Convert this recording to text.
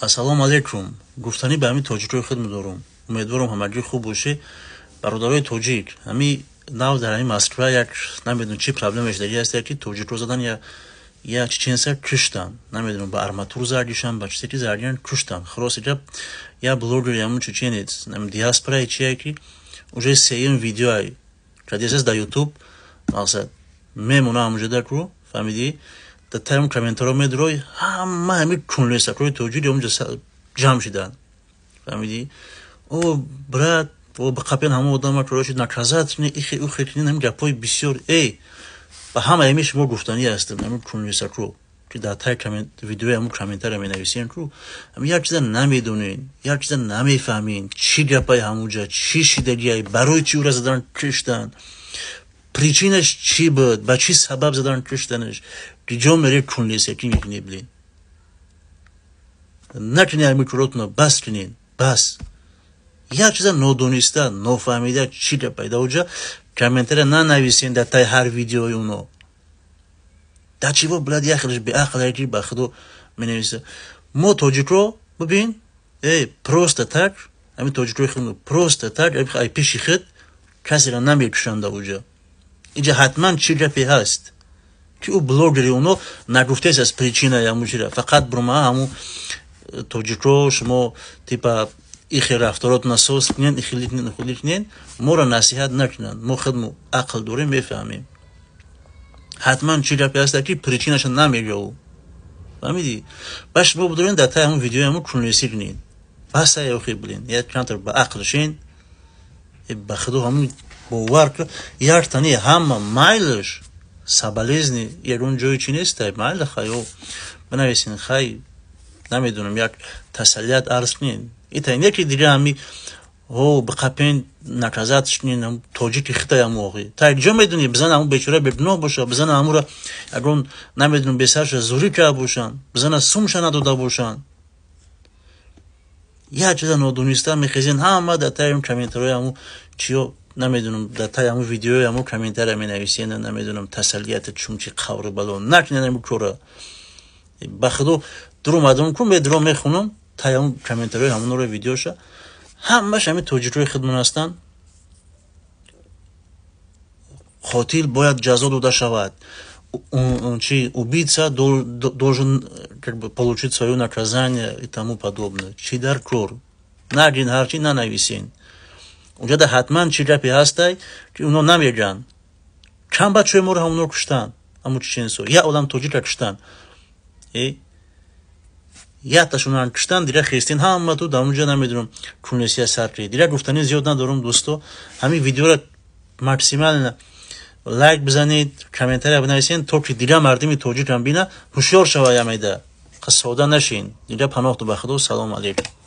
السلام علیکم. گفتنی به همین تاجیک خدمت دارم. امیدوارم همگی خوب باشه. برادرای تاجیک همین ناو در همین مسکو یک نمیدونم چی پرابلمش داری است که تاجیک رو زدن یا چچنسر کشتن. نمیدونم با ارماتور زردیشن با چیزی زردیان کشتن. خلاص جب یا بلوگر یا چچنیت نم دیاسپورا چیه کی уже سیم ویدیوهای کدیساس در یوتیوب مثلا میمونه همونجا رو فهمیدی در تایم کامنتارا میدروی همه کنلی سکروی توجیه اونجا جمع شدن فهمیدی او برات او بقیه همه آدم کاراشی نکازات نه ایخی او خیلی نمی گپای بسیار ای و همه ایمیش ما گفتنی هستم همه کنلی سکرو که در تای کامنت ویدیو همون کامنتار می نویسین رو همه یک چیز نمیدونین یک چیز نمیفهمین چی گپای همونجا چی شیدگیای برای چی او را زدن کشتن پریچینش چی بود با چی سبب زدن کشتنش دیجا میره کنلی سکی میکنی بلین نکنی همی کراتونو بس کنین بس یک چیز نودونیسته نفهمیده چی گپای اوجا کامنتر ننویسین در تای هر ویدیوی اونو در چی با بلد یخلش به عقل که بخدو می نویسه ما توجیک رو ببین ای پروست تک همین توجیک رو خیلی پروست تک ای پیشی خد کسی را نمیکشنده اوجا اینجا حتما چی گپی هست که او بلوگری اونو نگفته است از پریچینه یا موشیره فقط برما همون توجیک رو شما تیپا ایخی رفتارات نسوس کنین ایخی کنین ما را نصیحت نکنن ما خودمو عقل داریم میفهمیم حتما چی گپی هست که پریچینش نمیگه او فهمیدی باش ما بدونین در تای همون ویدیو همون کنویسی کنین بس ای اوخی بلین یک کانتر با عقلشین بخدو همون باور که یک تانی همه مایلش سابلیزنی یکون جوی چی نیست مایل خیو بنویسین خی نمیدونم یک تسلیت عرض کنین ایتان یکی دیگه همی هو بقیپین نکازاتش کنین توجیک خطای هموغی تا یک جا میدونی بزن همون بیچاره ببناه باشه بزن همون را اگرون نمیدونم بسرش زوری که باشن بزن سومش نداده باشن یک چیز نادونیسته میخیزین همه در تایم کامنترهای همون چیو نمیدونم در تای همون ویدیوی همون کامنتر همی نویسین نمیدونم تسلیت چون چی قور بلون نکنین همون کره بخدو درو مدرون کن به درو میخونم تای همون کامنترهای همون رو ویدیوشه همش همین توجیه روی خدمون هستن قاتل باید جزا داده شود он чи убийца должен как бы получить свое наказание и тому подобное чидар кор нагин харчи нанависин اونجا ده حتما چی گپی هستی که اونا نمیگن چند بچه ما رو همون رو کشتن همون چنسو یا آدم توجیه کشتن یا تاشون رو کشتن دیگه خیستین همه تو در اونجا نمیدونم کنیسی سرکی دیگه گفتنی زیاد ندارم دوستو همین ویدیو رو ماکسیمال لایک بزنید کامنتر بنویسین تا که دیگه مردمی توجیه کن بینه هوشیار شوید میده قصه نشین دیگه پناه تو بخدا و سلام علیکم